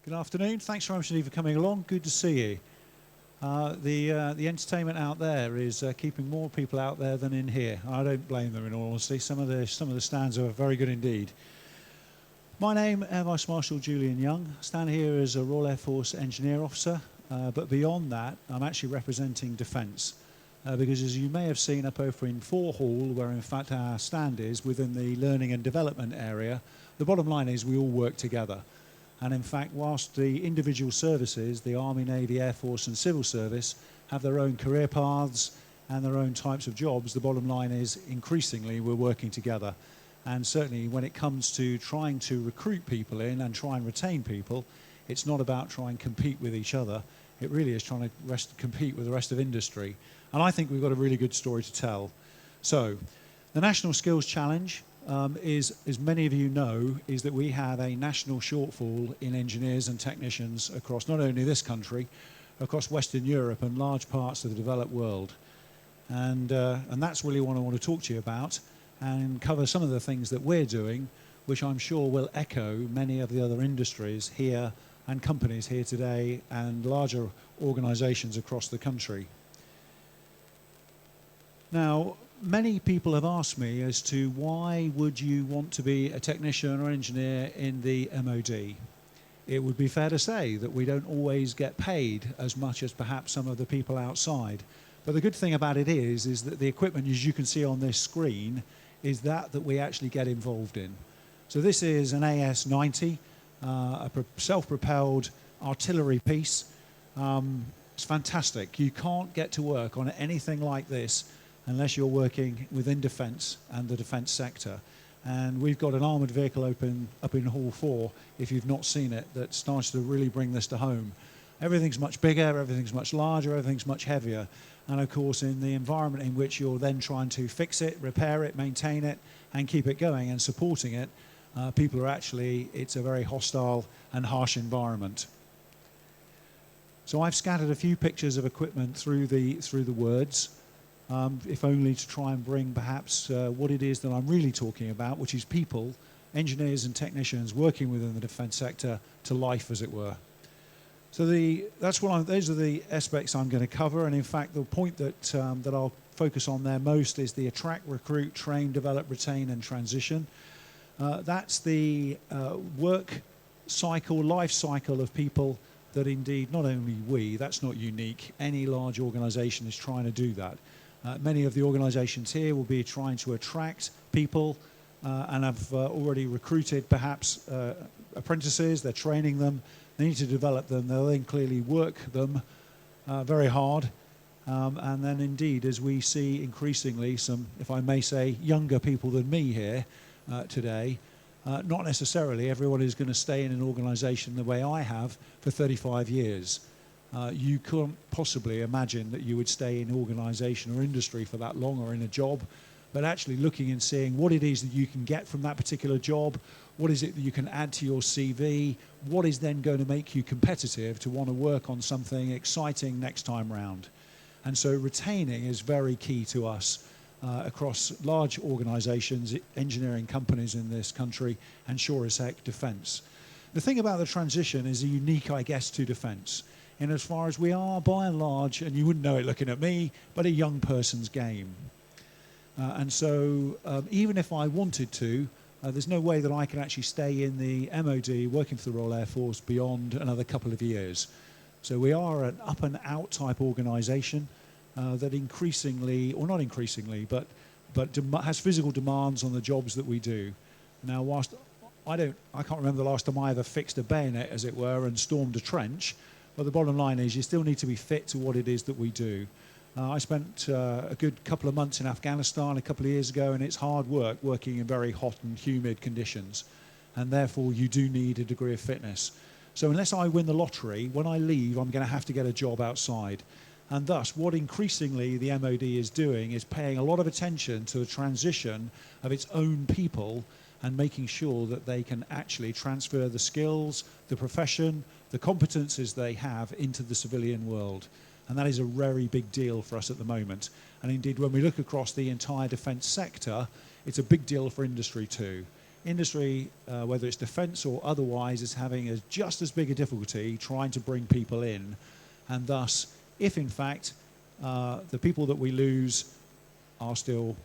Good afternoon. Thanks very much indeed for coming along. Good to see you. The entertainment out there is keeping more people out there than in here. I don't blame them, in all honesty. Some of the stands are very good indeed. My name is Vice-Marshal Julian Young. I stand here as a Royal Air Force Engineer Officer, but beyond that, I'm actually representing Defence. Because as you may have seen up over in Fore Hall, where in fact our stand is within the learning and development area, the bottom line is we all work together. And in fact, whilst the individual services, the Army, Navy, Air Force and Civil Service, have their own career paths and their own types of jobs, the bottom line is increasingly we're working together. And certainly when it comes to trying to recruit people in and try and retain people, it's not about trying and compete with each other. It really is trying to compete with the rest of industry. And I think we've got a really good story to tell. So, the National Skills Challenge is, as many of you know, is that we have a national shortfall in engineers and technicians across not only this country, across Western Europe and large parts of the developed world. And that's really what I want to talk to you about and cover some of the things that we're doing, which I'm sure will echo many of the other industries here and companies here today and larger organisations across the country. Now, many people have asked me as to why would you want to be a technician or engineer in the MoD? It would be fair to say that we don't always get paid as much as perhaps some of the people outside. But the good thing about it is that the equipment, as you can see on this screen, is that we actually get involved in. So this is an AS-90, a self-propelled artillery piece. It's fantastic. You can't get to work on anything like this unless you're working within defence and the defence sector. And we've got an armoured vehicle up in Hall 4, if you've not seen it, that starts to really bring this to home. Everything's much bigger, everything's much larger, everything's much heavier. And of course, in the environment in which you're then trying to fix it, repair it, maintain it, and keep it going and supporting it, people are actually, it's a very hostile and harsh environment. So I've scattered a few pictures of equipment through the words. If only to try and bring perhaps what it is that I'm really talking about, which is people, engineers and technicians working within the defence sector to life, as it were. So those are the aspects I'm going to cover, and in fact the point that I'll focus on there most is the attract, recruit, train, develop, retain and transition. That's the work cycle, life cycle of people that indeed not only we, that's not unique, any large organisation is trying to do that. Many of the organisations here will be trying to attract people and have already recruited perhaps apprentices, they're training them, they need to develop them, they'll then clearly work them very hard. And then indeed, as we see increasingly some, if I may say, younger people than me here today, not necessarily everyone is going to stay in an organisation the way I have for 35 years. You couldn't possibly imagine that you would stay in organisation or industry for that long or in a job, but actually looking and seeing what it is that you can get from that particular job, what is it that you can add to your CV, what is then going to make you competitive to want to work on something exciting next time round. And so retaining is very key to us across large organisations, engineering companies in this country, and sure as heck defence. The thing about the transition is unique, I guess, to defence. In as far as we are, by and large, and you wouldn't know it looking at me, but a young person's game. And so even if I wanted to, there's no way that I can actually stay in the MoD working for the Royal Air Force beyond another couple of years. So we are an up and out type organisation that increasingly, or not increasingly, but has physical demands on the jobs that we do. Now, whilst I can't remember the last time I ever fixed a bayonet, as it were, and stormed a trench. But the bottom line is you still need to be fit to what it is that we do. I spent a good couple of months in Afghanistan a couple of years ago, and it's hard work working in very hot and humid conditions. And therefore, you do need a degree of fitness. So unless I win the lottery, when I leave, I'm going to have to get a job outside. And thus, what increasingly the MoD is doing is paying a lot of attention to the transition of its own people and making sure that they can actually transfer the skills, the profession, the competences they have into the civilian world. And that is a very big deal for us at the moment. And indeed, when we look across the entire defence sector, it's a big deal for industry too. industry, whether it's defence or otherwise, is having just as big a difficulty trying to bring people in. And thus, if in fact the people that we lose are still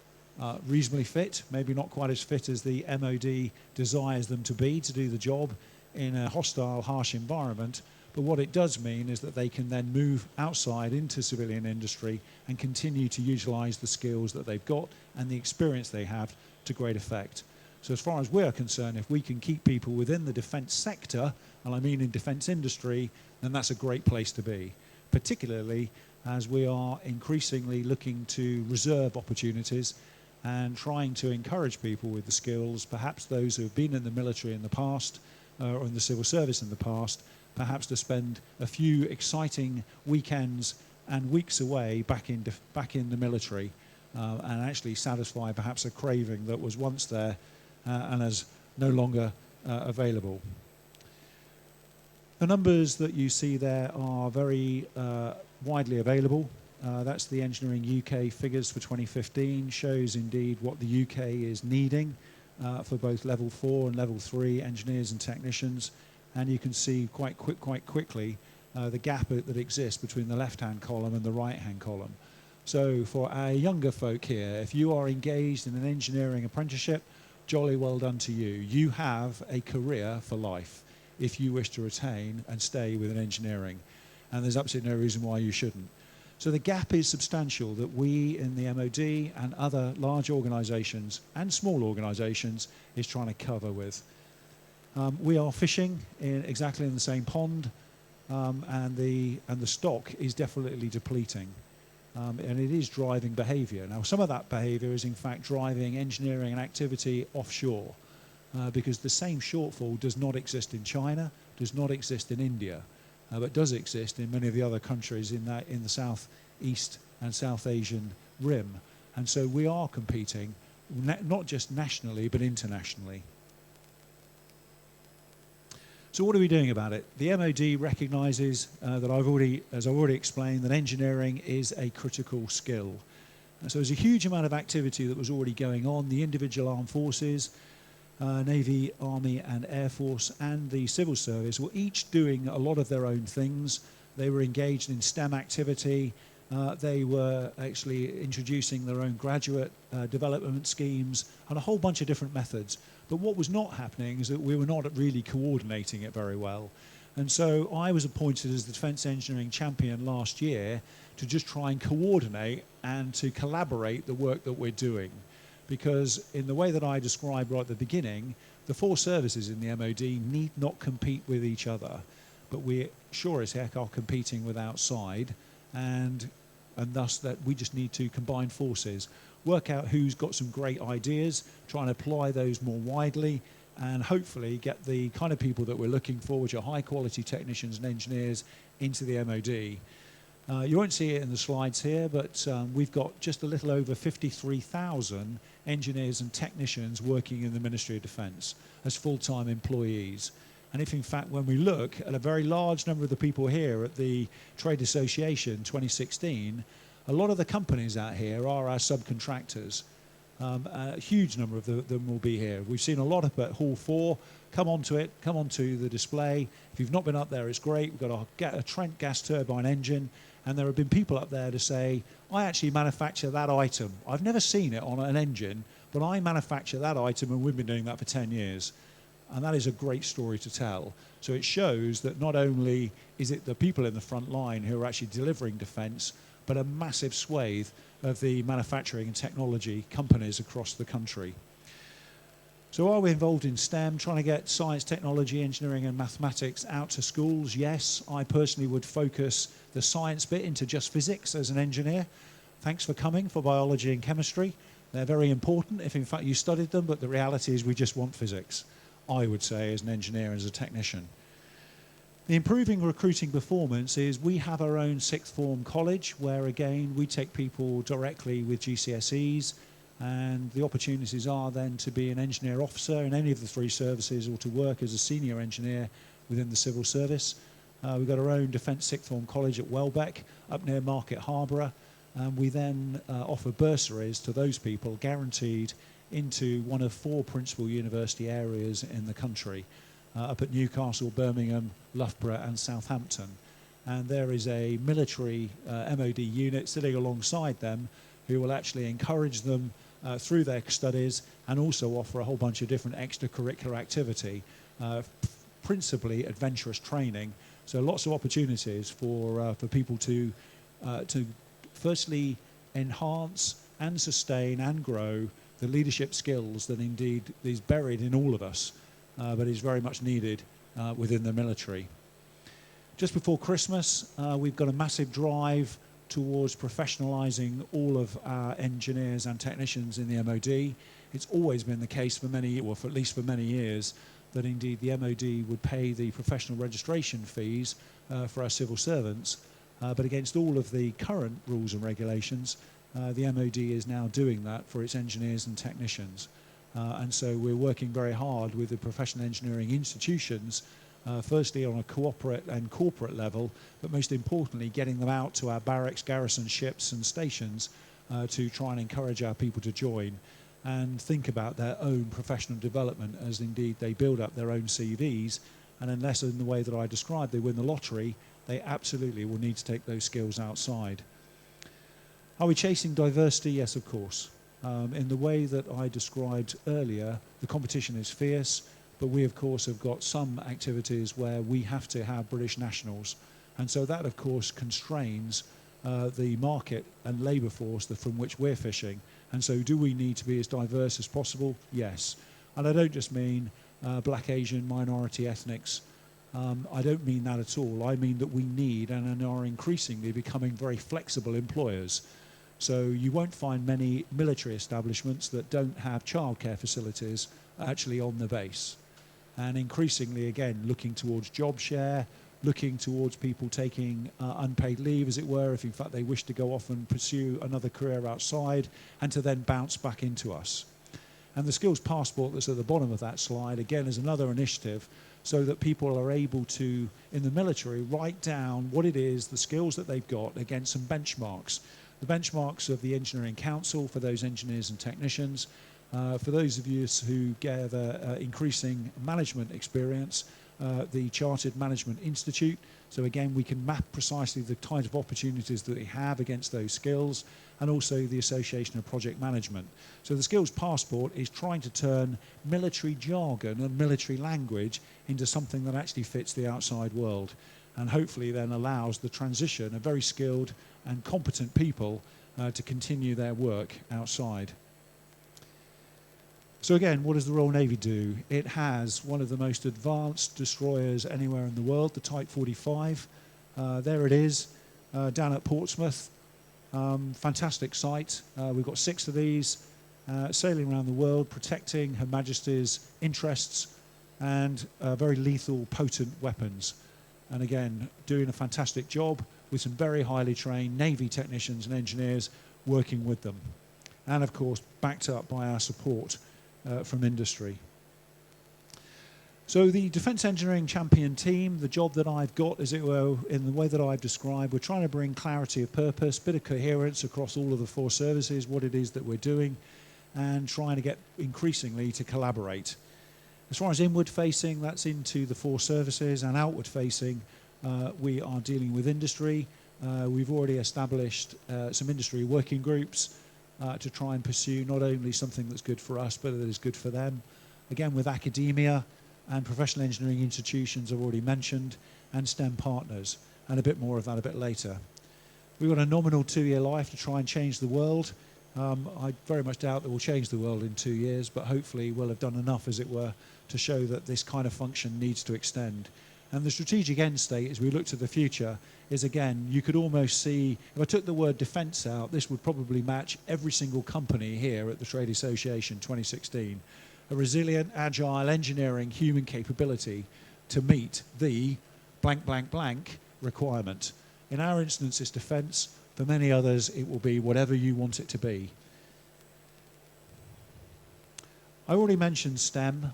reasonably fit, maybe not quite as fit as the MoD desires them to be to do the job in a hostile, harsh environment, but what it does mean is that they can then move outside into civilian industry and continue to utilise the skills that they've got and the experience they have to great effect. So as far as we're concerned, if we can keep people within the defence sector, and I mean in defence industry, then that's a great place to be, particularly as we are increasingly looking to reserve opportunities and trying to encourage people with the skills, perhaps those who have been in the military in the past or in the civil service in the past, perhaps to spend a few exciting weekends and weeks away back in the military and actually satisfy perhaps a craving that was once there and is no longer available. The numbers that you see there are very widely available. That's the Engineering UK figures for 2015, shows indeed what the UK is needing for both level 4 and level 3 engineers and technicians, and you can see quite quickly the gap that exists between the left-hand column and the right-hand column. So for our younger folk here, if you are engaged in an engineering apprenticeship, jolly well done to you. You have a career for life if you wish to retain and stay within engineering, and there's absolutely no reason why you shouldn't. So the gap is substantial that we in the MoD and other large organisations and small organisations is trying to cover with. We are fishing exactly in the same pond, and the stock is definitely depleting, and it is driving behaviour. Now, some of that behaviour is in fact driving engineering and activity offshore, because the same shortfall does not exist in China, does not exist in India, but does exist in many of the other countries in the South East and South Asian rim. And so we are competing not just nationally but internationally. So what are we doing about it? The MoD recognises that as I've already explained, that engineering is a critical skill. And so there's a huge amount of activity that was already going on. The individual armed forces, Navy, Army and Air Force and the Civil Service were each doing a lot of their own things. They were engaged in STEM activity. They were actually introducing their own graduate development schemes and a whole bunch of different methods. But what was not happening is that we were not really coordinating it very well. And so I was appointed as the Defence Engineering Champion last year to just try and coordinate and to collaborate the work that we're doing. Because in the way that I described right at the beginning, the four services in the MoD need not compete with each other, but we sure as heck are competing with outside, and thus that we just need to combine forces, work out who's got some great ideas, try and apply those more widely, and hopefully get the kind of people that we're looking for, which are high quality technicians and engineers, into the MoD. You won't see it in the slides here, but we've got just a little over 53,000 engineers and technicians working in the Ministry of Defence as full-time employees. And if in fact when we look at a very large number of the people here at the Trade Association 2016, a lot of the companies out here are our subcontractors. A huge number of them will be here. We've seen a lot up at Hall 4. Come onto it, come onto the display. If you've not been up there, it's great. We've got a Trent gas turbine engine, and there have been people up there to say, I actually manufacture that item. I've never seen it on an engine, but I manufacture that item, and we've been doing that for 10 years. And that is a great story to tell. So it shows that not only is it the people in the front line who are actually delivering defence, but a massive swathe of the manufacturing and technology companies across the country. So are we involved in STEM, trying to get science, technology, engineering and mathematics out to schools? Yes, I personally would focus the science bit into just physics as an engineer. Thanks for coming for biology and chemistry. They're very important if in fact you studied them, but the reality is we just want physics, I would say, as an engineer, as a technician. The improving recruiting performance is we have our own sixth form college where again we take people directly with GCSEs, and the opportunities are then to be an engineer officer in any of the three services or to work as a senior engineer within the civil service. We've got our own Defence Sixth Form College at Welbeck up near Market Harborough, and we then offer bursaries to those people guaranteed into one of 4 principal university areas in the country, up at Newcastle, Birmingham, Loughborough and Southampton. And there is a military MoD unit sitting alongside them who will actually encourage them through their studies and also offer a whole bunch of different extracurricular activity, principally adventurous training. So lots of opportunities for people to firstly enhance and sustain and grow the leadership skills that indeed is buried in all of us, but is very much needed within the military. Just before Christmas, we've got a massive drive towards professionalising all of our engineers and technicians in the MoD. It's always been the case for many, or for at least for many years, that indeed the MoD would pay the professional registration fees for our civil servants. But against all of the current rules and regulations, the MoD is now doing that for its engineers and technicians. And so we're working very hard with the professional engineering institutions, firstly on a corporate and corporate level, but most importantly getting them out to our barracks, garrison ships and stations to try and encourage our people to join and think about their own professional development as indeed they build up their own CVs. And unless in the way that I described they win the lottery, they absolutely will need to take those skills outside. Are we chasing diversity? Yes, of course. In the way that I described earlier, the competition is fierce, but we of course have got some activities where we have to have British nationals. And so that of course constrains the market and labour force from which we're fishing. And so do we need to be as diverse as possible? Yes. And I don't just mean black, Asian, minority ethnics. I don't mean that at all. I mean that we need and are increasingly becoming very flexible employers. So you won't find many military establishments that don't have childcare facilities actually on the base. And increasingly, again, looking towards job share, looking towards people taking unpaid leave, as it were, if in fact they wish to go off and pursue another career outside, and to then bounce back into us. And the skills passport that's at the bottom of that slide, again, is another initiative so that people are able to, in the military, write down what it is, the skills that they've got against some benchmarks. The benchmarks of the Engineering Council for those engineers and technicians. For those of you who gather increasing management experience, the Chartered Management Institute. So again, we can map precisely the type of opportunities that we have against those skills, and also the Association of Project Management. So the skills passport is trying to turn military jargon and military language into something that actually fits the outside world, and hopefully then allows the transition of very skilled and competent people to continue their work outside. So again, what does the Royal Navy do? It has one of the most advanced destroyers anywhere in the world, the Type 45. There it is, down at Portsmouth. Fantastic site. We've got 6 of these sailing around the world, protecting Her Majesty's interests and very lethal, potent weapons. And again, doing a fantastic job with some very highly trained Navy technicians and engineers working with them. And of course, backed up by our support from industry. So the Defence Engineering Champion team, the job that I've got, as it were, in the way that I've described, we're trying to bring clarity of purpose, bit of coherence across all of the 4 services, what it is that we're doing, and trying to get increasingly to collaborate. As far as inward facing, that's into the 4 services, and outward facing, we are dealing with industry. We've already established some industry working groups to try and pursue not only something that's good for us, but that is good for them. Again, with academia and professional engineering institutions I've already mentioned, and STEM partners, and a bit more of that a bit later. We've got a nominal 2-year life to try and change the world. I very much doubt that we'll change the world in 2 years, but hopefully we'll have done enough, as it were, to show that this kind of function needs to extend. And the strategic end state, as we look to the future, is again, you could almost see, if I took the word defence out, this would probably match every single company here at the Trade Association 2016. A resilient, agile, engineering, human capability to meet the blank, blank, blank requirement. In our instance, it's defence. For many others, it will be whatever you want it to be. I already mentioned STEM.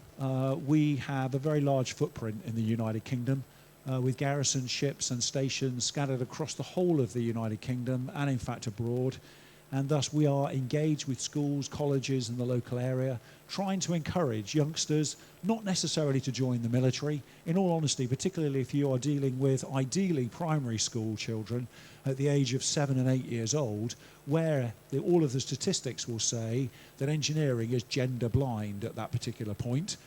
We have a very large footprint in the United Kingdom with garrison ships and stations scattered across the whole of the United Kingdom and in fact abroad. and thus we are engaged with schools, colleges in the local area, trying to encourage youngsters not necessarily to join the military. In all honesty, particularly if you are dealing with ideally primary school children at the age of 7 and 8 years old, where all of the statistics will say that engineering is gender blind at that particular point,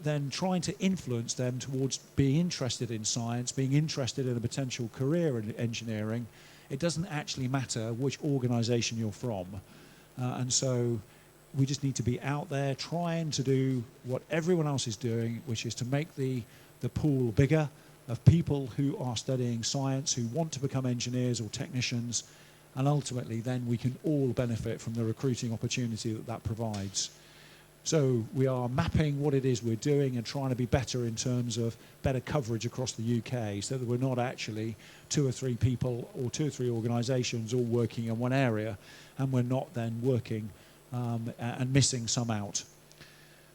then trying to influence them towards being interested in science, being interested in a potential career in engineering. It doesn't actually matter which organisation you're from. And so we just need to be out there trying to do what everyone else is doing, which is to make the pool bigger of people who are studying science, who want to become engineers or technicians, and ultimately then we can all benefit from the recruiting opportunity that that provides. So we are mapping what it is we're doing and trying to be better in terms of better coverage across the UK, so that we're not actually 2 or 3 people or 2 or 3 organisations all working in one area, and we're not then working and missing some out.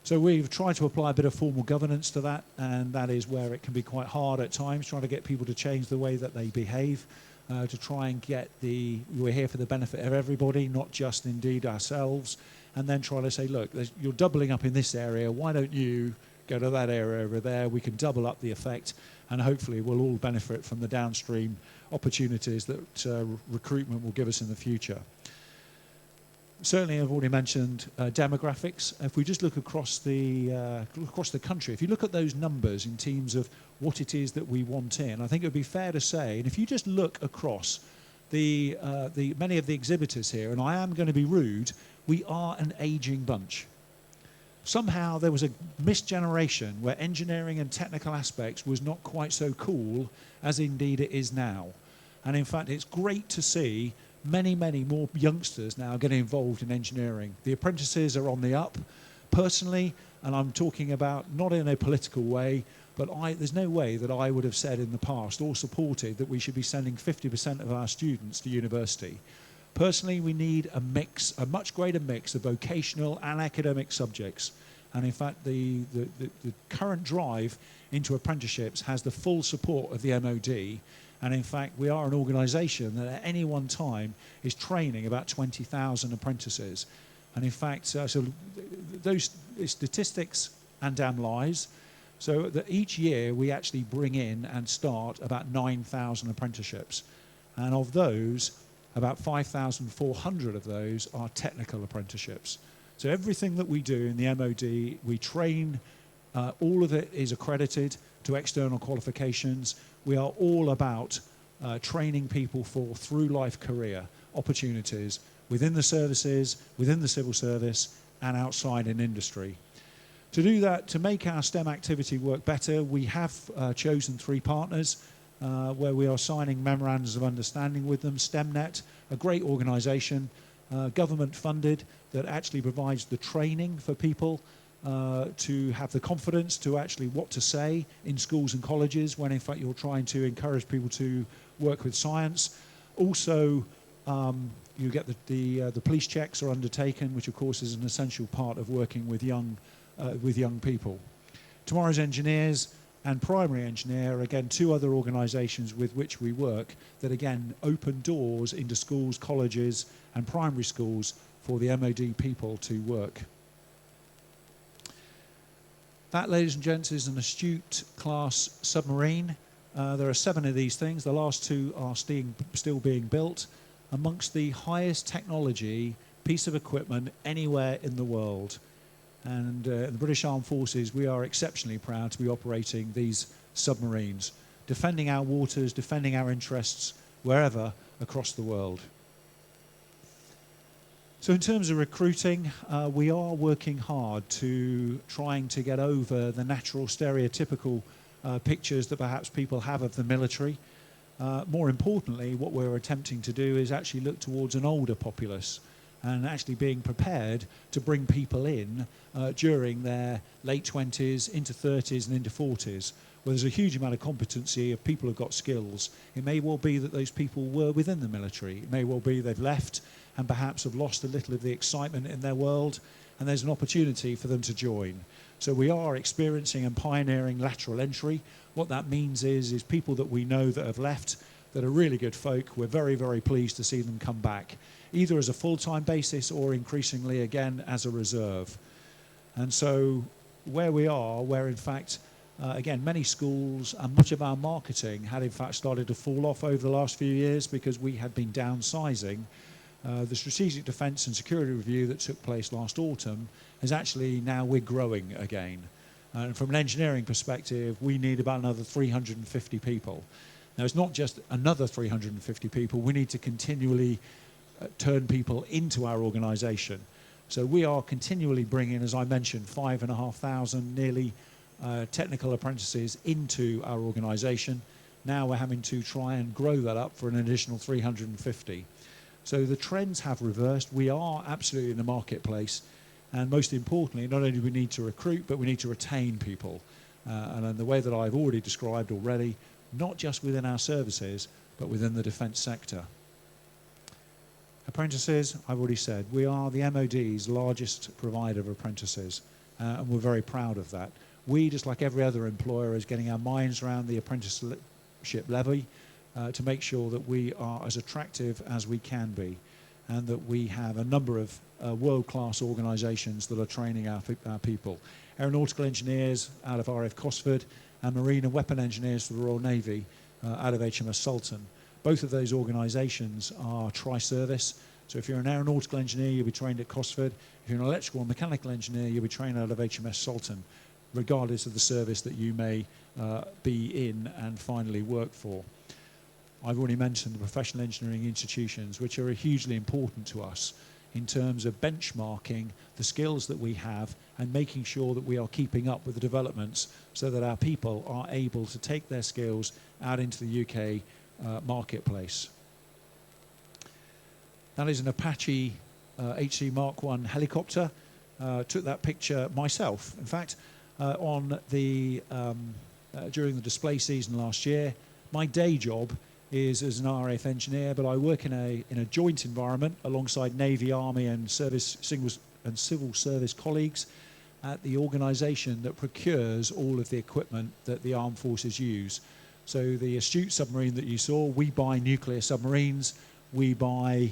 So we've tried to apply a bit of formal governance to that, and that is where it can be quite hard at times, trying to get people to change the way that they behave, to try and get we're here for the benefit of everybody, not just indeed ourselves, and then trying to say, look, you're doubling up in this area, why don't you go to that area over there? We can double up the effect, and hopefully we'll all benefit from the downstream opportunities that recruitment will give us in the future. Certainly, I've already mentioned demographics. If we just look across the country, if you look at those numbers in terms of what it is that we want in, I think it would be fair to say, and if you just look across the many of the exhibitors here, and I am going to be rude, we are an aging bunch. Somehow there was a missed generation where engineering and technical aspects was not quite so cool as indeed it is now. And in fact, it's great to see many, many more youngsters now getting involved in engineering. The apprentices are on the up. Personally, and I'm talking about not in a political way, but there's no way that I would have said in the past or supported that we should be sending 50% of our students to university. Personally, we need a much greater mix of vocational and academic subjects. And in fact, the current drive into apprenticeships has the full support of the MoD. And in fact, we are an organisation that at any one time is training about 20,000 apprentices. And in fact, so those statistics and damn lies. So that each year we actually bring in and start about 9,000 apprenticeships. And of those, about 5,400 of those are technical apprenticeships. So everything that we do in the MoD, we train, all of it is accredited to external qualifications. We are all about training people for through-life career opportunities within the services, within the civil service, and outside in industry. To do that, to make our STEM activity work better, we have chosen 3 partners where we are signing memorandums of understanding with them. STEMnet, a great organisation, government funded, that actually provides the training for people to have the confidence to actually what to say in schools and colleges when in fact you're trying to encourage people to work with science. Also, you get the police checks are undertaken, which of course is an essential part of working with young people. Tomorrow's Engineers and Primary Engineer are again 2 other organisations with which we work that again open doors into schools, colleges and primary schools for the MoD people to work. That, ladies and gents, is an Astute class submarine. There are 7 of these things. The last 2 are still being built, amongst the highest technology piece of equipment anywhere in the world. And the British Armed Forces, we are exceptionally proud to be operating these submarines, defending our waters, defending our interests wherever across the world. So in terms of recruiting, we are working hard to trying to get over the natural stereotypical pictures that perhaps people have of the military. More importantly, what we're attempting to do is actually look towards an older populace and actually being prepared to bring people in during their late 20s, into 30s and into 40s, where there's a huge amount of competency of people who've got skills. It may well be that those people were within the military. It may well be they've left and perhaps have lost a little of the excitement in their world, and there's an opportunity for them to join. So we are experiencing and pioneering lateral entry. What that means is people that we know that have left that are really good folk. We're very, very pleased to see them come back, either as a full-time basis or increasingly, again, as a reserve. And so where we are, where in fact, again, many schools and much of our marketing had in fact started to fall off over the last few years because we had been downsizing. The Strategic Defence and Security Review that took place last autumn is actually now we're growing again. And from an engineering perspective, we need about another 350 people. Now, it's not just another 350 people. We need to continually turn people into our organisation. So we are continually bringing, as I mentioned, 5,500 nearly technical apprentices into our organisation. Now we're having to try and grow that up for an additional 350. So the trends have reversed. We are absolutely in the marketplace. And most importantly, not only do we need to recruit, but we need to retain people. And in the way that I've already described already, not just within our services, but within the defence sector. Apprentices, I've already said, we are the MoD's largest provider of apprentices, and we're very proud of that. We, just like every other employer, is getting our minds around the apprenticeship levy to make sure that we are as attractive as we can be, and that we have a number of world-class organisations that are training our people. Aeronautical engineers out of RF Cosford, and marine and weapon engineers for the Royal Navy out of HMS Sultan. Both of those organisations are tri-service. So if you're an aeronautical engineer, you'll be trained at Cosford. If you're an electrical and mechanical engineer, you'll be trained out of HMS Sultan, regardless of the service that you may be in and finally work for. I've already mentioned the professional engineering institutions, which are hugely important to us in terms of benchmarking the skills that we have and making sure that we are keeping up with the developments so that our people are able to take their skills out into the UK marketplace. That is an Apache HC Mark I helicopter. Took that picture myself. In fact, during the display season last year, my day job is as an RAF engineer, but I work in a joint environment alongside Navy, Army and civil service colleagues at the organisation that procures all of the equipment that the armed forces use. So the Astute submarine that you saw, we buy nuclear submarines, we buy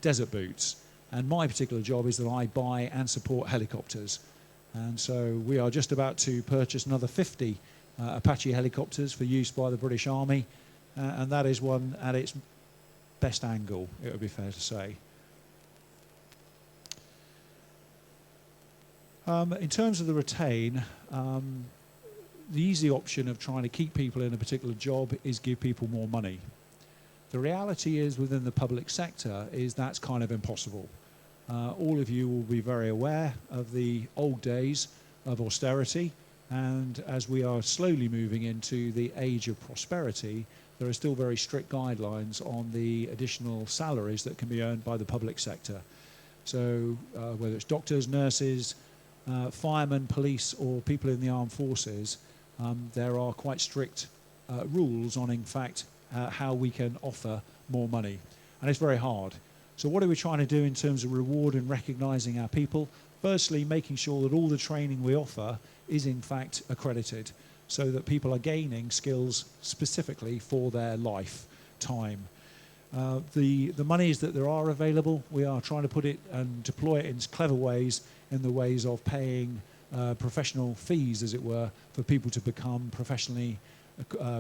desert boots, and my particular job is that I buy and support helicopters. And so we are just about to purchase another 50 Apache helicopters for use by the British Army, and that is one at its best angle, it would be fair to say. In terms of the retain, the easy option of trying to keep people in a particular job is give people more money. The reality is within the public sector is that's kind of impossible. All of you will be very aware of the old days of austerity, and as we are slowly moving into the age of prosperity, there are still very strict guidelines on the additional salaries that can be earned by the public sector. So whether it's doctors, nurses, firemen, police, or people in the armed forces, there are quite strict rules on, in fact, how we can offer more money. And it's very hard. So what are we trying to do in terms of reward and recognising our people? Firstly, making sure that all the training we offer is, in fact, accredited, so that people are gaining skills specifically for their lifetime. The monies that there are available, we are trying to put it and deploy it in clever ways, in the ways of paying professional fees, as it were, for people to become professionally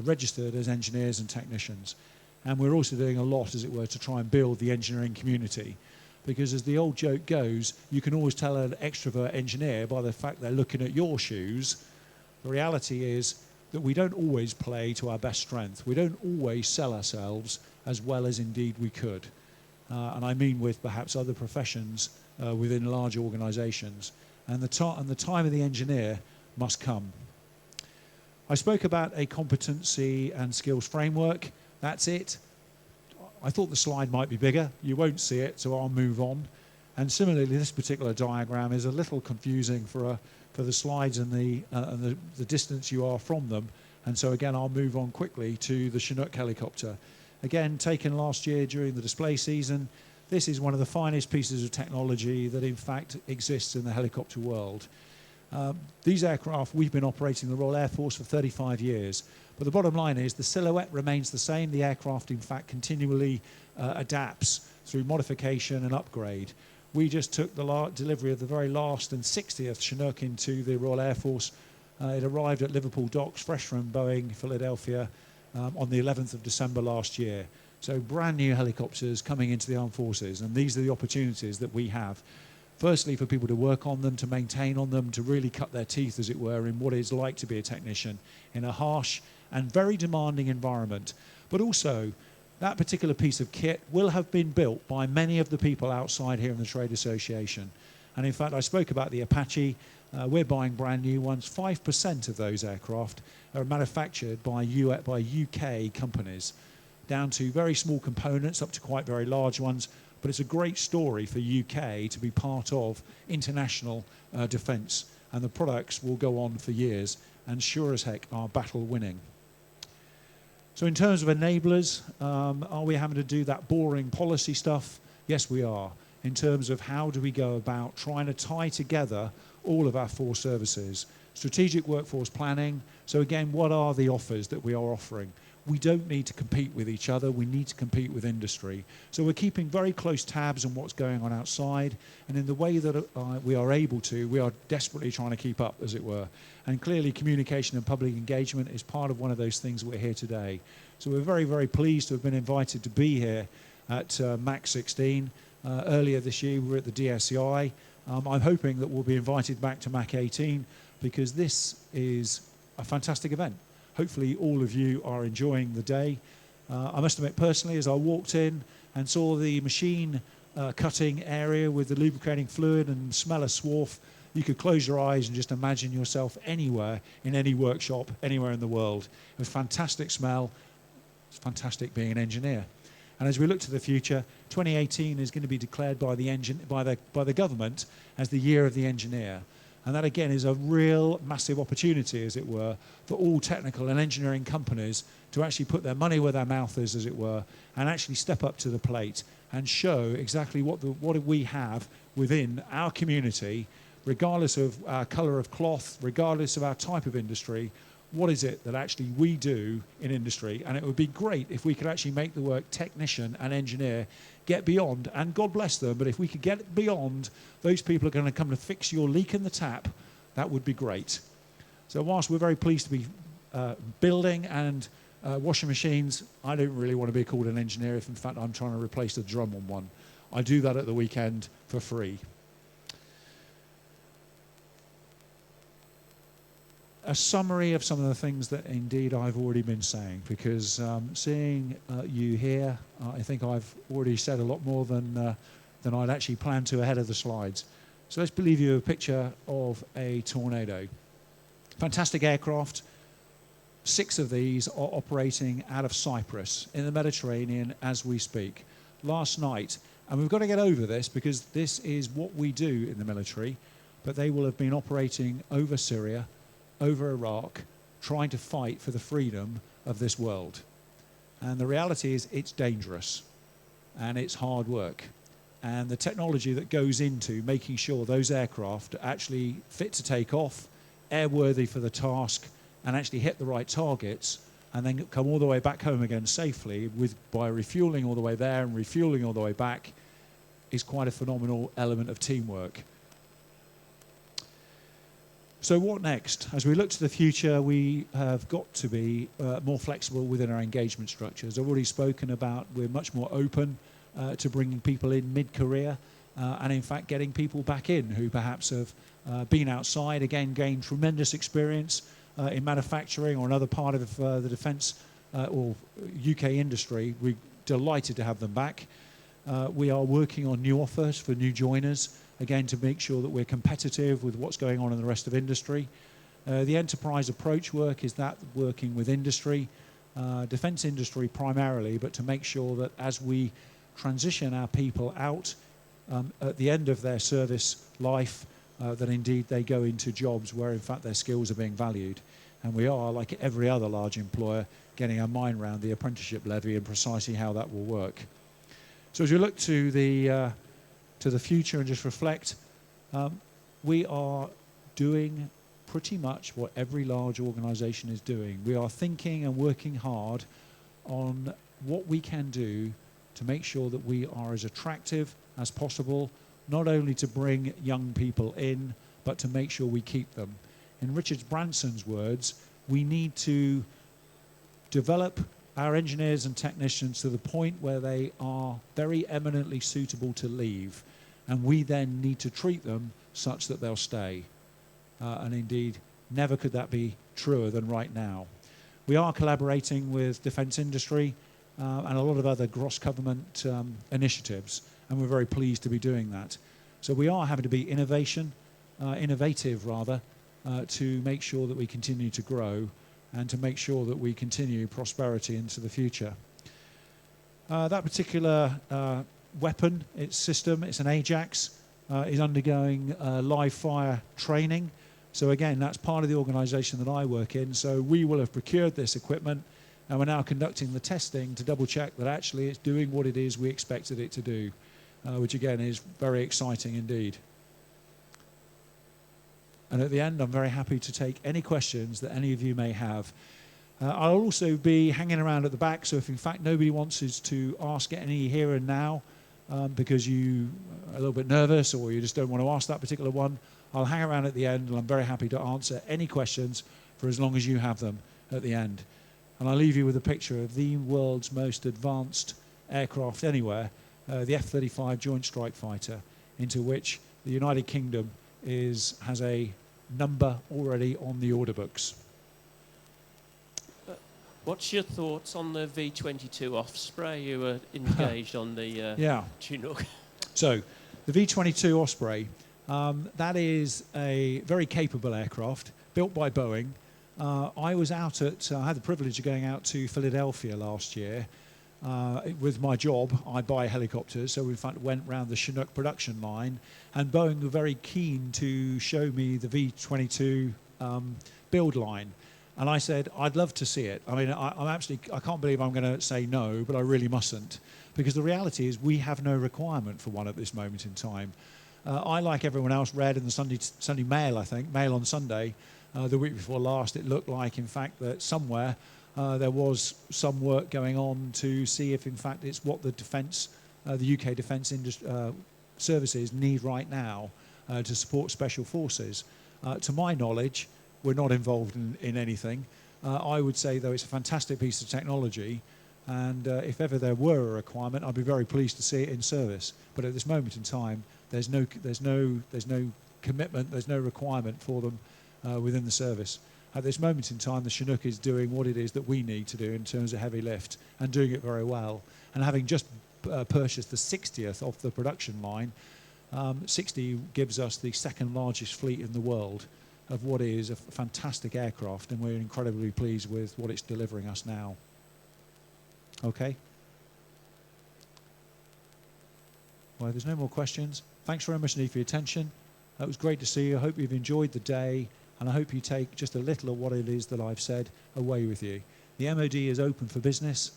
registered as engineers and technicians. And we're also doing a lot, as it were, to try and build the engineering community. Because as the old joke goes, you can always tell an extrovert engineer by the fact they're looking at your shoes. The reality is that we don't always play to our best strength. We don't always sell ourselves as well as indeed we could. And I mean with perhaps other professions within large organisations. And the time of the engineer must come. I spoke about a competency and skills framework. That's it. I thought the slide might be bigger. You won't see it, so I'll move on. And similarly, this particular diagram is a little confusing for the slides and the distance you are from them. And so again, I'll move on quickly to the Chinook helicopter. Again, taken last year during the display season. This is one of the finest pieces of technology that in fact exists in the helicopter world. These aircraft, we've been operating the Royal Air Force for 35 years, But the bottom line is the silhouette remains the same. The aircraft, in fact, continually adapts through modification and upgrade. We just took the delivery of the very last and 60th Chinook into the Royal Air Force. It arrived at Liverpool docks, fresh from Boeing, Philadelphia, on the 11th of December last year. So brand new helicopters coming into the armed forces, and these are the opportunities that we have. Firstly, for people to work on them, to maintain on them, to really cut their teeth, as it were, in what it's like to be a technician in a harsh and very demanding environment. But also, that particular piece of kit will have been built by many of the people outside here in the Trade Association. And in fact, I spoke about the Apache. We're buying brand new ones. 5% of those aircraft are manufactured by UK companies, down to very small components up to quite very large ones. But it's a great story for UK to be part of international defence. And the products will go on for years, and sure as heck are battle winning. So in terms of enablers, are we having to do that boring policy stuff? Yes, we are. In terms of how do we go about trying to tie together all of our 4 services. Strategic workforce planning. So again, what are the offers that we are offering? We don't need to compete with each other. We need to compete with industry. So we're keeping very close tabs on what's going on outside. And in the way that we are able to, we are desperately trying to keep up, as it were. And clearly, communication and public engagement is part of one of those things that we're here today. So we're very, very pleased to have been invited to be here at MAC 16. Earlier this year, we were at the DSEI. I'm hoping that we'll be invited back to MAC 18 because this is a fantastic event. Hopefully all of you are enjoying the day. I must admit personally, as I walked in and saw the machine cutting area with the lubricating fluid and smell of swarf, you could close your eyes and just imagine yourself anywhere, in any workshop, anywhere in the world. It was fantastic smell. It's fantastic being an engineer. And as we look to the future, 2018 is going to be declared by the government as the year of the engineer. And that, again, is a real massive opportunity, as it were, for all technical and engineering companies to actually put their money where their mouth is, as it were, and actually step up to the plate and show exactly what we have within our community, regardless of our colour of cloth, regardless of our type of industry. What is it that actually we do in industry? And it would be great if we could actually make the work technician and engineer get beyond, and God bless them, but if we could get beyond those people who are going to come to fix your leak in the tap, that would be great. So whilst we're very pleased to be building and washing machines, I don't really want to be called an engineer if in fact I'm trying to replace the drum on one. I do that at the weekend for free. A summary of some of the things that indeed I've already been saying, because seeing you here, I think I've already said a lot more than I'd actually planned to ahead of the slides. So let's leave you a picture of a Tornado. Fantastic aircraft. 6 of these are operating out of Cyprus in the Mediterranean as we speak. Last night, and we've got to get over this because this is what we do in the military, but they will have been operating over Syria, over Iraq, trying to fight for the freedom of this world. And the reality is it's dangerous and it's hard work. And the technology that goes into making sure those aircraft are actually fit to take off, airworthy for the task, and actually hit the right targets, and then come all the way back home again safely by refueling all the way there and refueling all the way back, is quite a phenomenal element of teamwork. So what next? As we look to the future, we have got to be more flexible within our engagement structures. I've already spoken about we're much more open to bringing people in mid-career and in fact getting people back in who perhaps have been outside, again gained tremendous experience in manufacturing or another part of the defence or UK industry. We're delighted to have them back. We are working on new offers for new joiners, again, to make sure that we're competitive with what's going on in the rest of industry. The enterprise approach work is that working with industry, defence industry primarily, but to make sure that as we transition our people out at the end of their service life, that indeed they go into jobs where in fact their skills are being valued. And we are, like every other large employer, getting our mind around the apprenticeship levy and precisely how that will work. So as you look to the future and just reflect, we are doing pretty much what every large organisation is doing. We are thinking and working hard on what we can do to make sure that we are as attractive as possible, not only to bring young people in, but to make sure we keep them. In Richard Branson's words, we need to develop our engineers and technicians to the point where they are very eminently suitable to leave, and we then need to treat them such that they'll stay. And indeed, never could that be truer than right now. We are collaborating with defence industry and a lot of other cross-government initiatives, and we're very pleased to be doing that. So we are having to be innovative rather, to make sure that we continue to grow and to make sure that we continue prosperity into the future. That particular weapon, its system, it's an Ajax, is undergoing live fire training. So again, that's part of the organisation that I work in. So we will have procured this equipment, and we're now conducting the testing to double check that actually it's doing what it is we expected it to do, which again is very exciting indeed. And at the end, I'm very happy to take any questions that any of you may have. I'll also be hanging around at the back, so if in fact nobody wants us to ask any here and now because you are a little bit nervous or you just don't want to ask that particular one, I'll hang around at the end, and I'm very happy to answer any questions for as long as you have them at the end. And I'll leave you with a picture of the world's most advanced aircraft anywhere, the F-35 Joint Strike Fighter, into which the United Kingdom has a number already on the order books. What's your thoughts on the V-22 Osprey? You were engaged on the Chinook. So, the V-22 Osprey, that is a very capable aircraft built by Boeing. I had the privilege of going out to Philadelphia last year. With my job, I buy helicopters, so we in fact went round the Chinook production line, and Boeing were very keen to show me the V-22 build line. And I said, I'd love to see it. I mean, I can't believe I'm going to say no, but I really mustn't. Because the reality is we have no requirement for one at this moment in time. I, like everyone else, read in the Sunday Mail, I think, Mail on Sunday, the week before last, it looked like, in fact, that somewhere there was some work going on to see if, in fact, it's what the defence, the UK defence services need right now to support special forces. To my knowledge, we're not involved in anything. I would say, though, it's a fantastic piece of technology, and if ever there were a requirement, I'd be very pleased to see it in service. But at this moment in time, there's no commitment, there's no requirement for them within the service. At this moment in time, the Chinook is doing what it is that we need to do in terms of heavy lift, and doing it very well. And having just purchased the 60th off the production line, 60 gives us the second largest fleet in the world of what is a fantastic aircraft, and we're incredibly pleased with what it's delivering us now. Okay? Well, there's no more questions. Thanks very much indeed for your attention. It was great to see you. I hope you've enjoyed the day, and I hope you take just a little of what it is that I've said away with you. The MoD is open for business.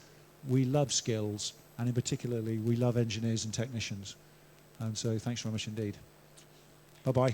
We love skills, and in particularly, we love engineers and technicians. And so thanks very much indeed. Bye-bye.